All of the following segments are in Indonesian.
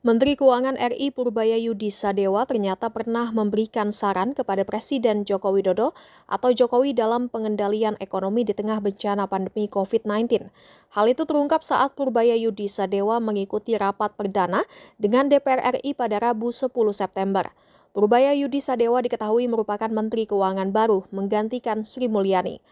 Menteri Keuangan RI Purbayayudi Sadewa ternyata pernah memberikan saran kepada Presiden Joko Widodo atau Jokowi dalam pengendalian ekonomi di tengah bencana pandemi COVID-19. Hal itu terungkap saat Purbayayudi Sadewa mengikuti rapat perdana dengan DPR RI pada Rabu 10 September. Purbayayudi Sadewa diketahui merupakan Menteri Keuangan baru menggantikan Sri Mulyani.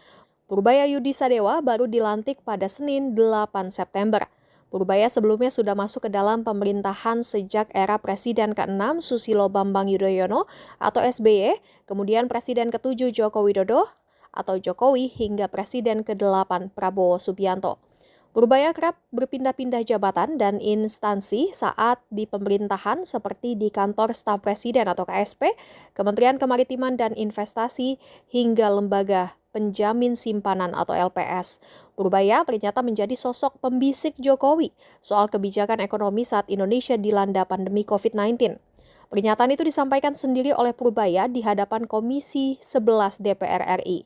Purbayayudi Sadewa baru dilantik pada Senin 8 September. Purbaya sebelumnya sudah masuk ke dalam pemerintahan sejak era Presiden ke-6 Susilo Bambang Yudhoyono atau SBY, kemudian Presiden ke-7 Joko Widodo atau Jokowi hingga Presiden ke-8 Prabowo Subianto. Purbaya kerap berpindah-pindah jabatan dan instansi saat di pemerintahan seperti di Kantor Staf Presiden atau KSP, Kementerian Kemaritiman dan Investasi, hingga Lembaga Penjamin Simpanan atau LPS. Purbaya ternyata menjadi sosok pembisik Jokowi soal kebijakan ekonomi saat Indonesia dilanda pandemi COVID-19. Pernyataan itu disampaikan sendiri oleh Purbaya di hadapan Komisi 11 DPR RI.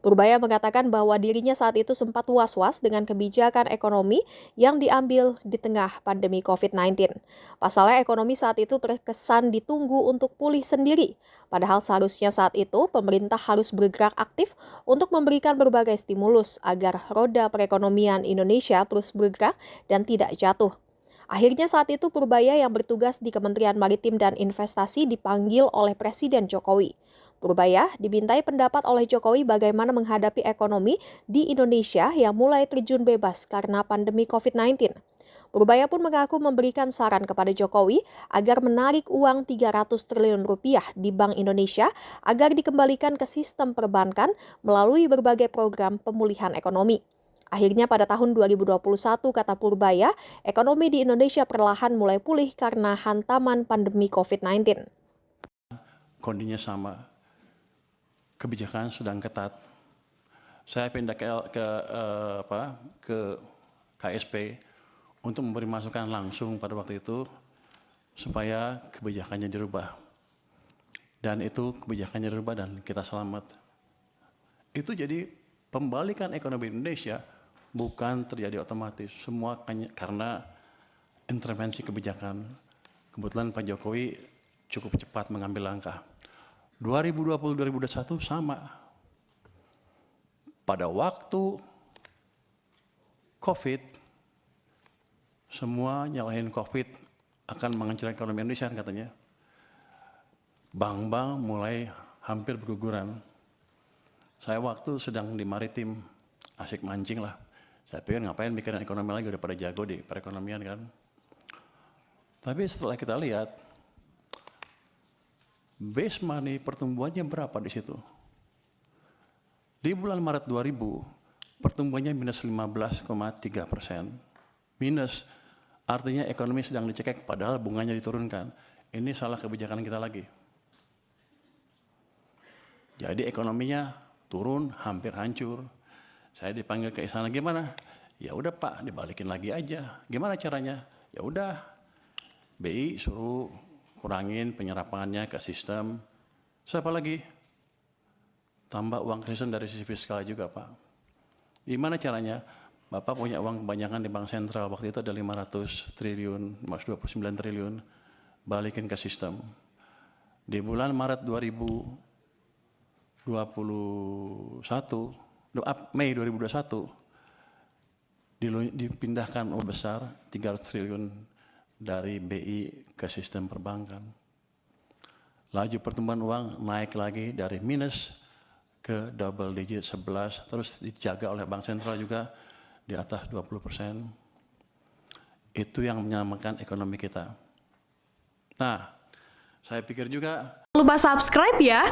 Purbaya mengatakan bahwa dirinya saat itu sempat was-was dengan kebijakan ekonomi yang diambil di tengah pandemi COVID-19. Pasalnya ekonomi saat itu terkesan ditunggu untuk pulih sendiri. Padahal seharusnya saat itu pemerintah harus bergerak aktif untuk memberikan berbagai stimulus agar roda perekonomian Indonesia terus bergerak dan tidak jatuh. Akhirnya saat itu Purbaya yang bertugas di Kementerian Maritim dan Investasi dipanggil oleh Presiden Jokowi. Purbaya dimintai pendapat oleh Jokowi bagaimana menghadapi ekonomi di Indonesia yang mulai terjun bebas karena pandemi COVID-19. Purbaya pun mengaku memberikan saran kepada Jokowi agar menarik uang 300 triliun rupiah di Bank Indonesia agar dikembalikan ke sistem perbankan melalui berbagai program pemulihan ekonomi. Akhirnya pada tahun 2021, kata Purbaya, ekonomi di Indonesia perlahan mulai pulih karena hantaman pandemi COVID-19. Kondisinya sama, kebijakan sedang ketat. Saya pindah ke KSP untuk memberi masukan langsung pada waktu itu supaya kebijakannya dirubah. Dan itu kebijakannya dirubah dan kita selamat. Itu jadi pembalikan ekonomi Indonesia bukan terjadi otomatis, semua karena intervensi kebijakan. Kebetulan Pak Jokowi cukup cepat mengambil langkah. 2020-2021 sama. Pada waktu COVID, semua nyalahin COVID akan menghancurkan ekonomi Indonesia katanya. Bank-bank mulai hampir berguguran. Saya waktu sedang di maritim, asik mancing lah. Saya pikir ngapain mikirin ekonomi lagi, udah pada jago di perekonomian kan. Tapi setelah kita lihat, base money pertumbuhannya berapa di situ? Di bulan Maret 2000, pertumbuhannya minus 15,3%. Minus, artinya ekonomi sedang dicekek padahal bunganya diturunkan. Ini salah kebijakan kita lagi. Jadi ekonominya turun, hampir hancur. Saya dipanggil ke istana, gimana? Ya udah Pak, dibalikin lagi aja. Gimana caranya? Ya udah, BI suruh kurangin penyerapannya ke sistem. Siapa lagi? Tambah uang ke sistem dari sisi fiskal juga Pak. Gimana caranya? Bapak punya uang kebanyakan di Bank Sentral, waktu itu ada 500 triliun, 529 triliun, balikin ke sistem. Di bulan Maret 2021, Mei 2021, dipindahkan uang besar 300 triliun dari BI ke sistem perbankan. Laju pertumbuhan uang naik lagi dari minus ke double digit 11, terus dijaga oleh Bank Sentral juga di atas 20%. Itu yang menyelamatkan ekonomi kita. Nah, saya pikir juga lupa subscribe ya.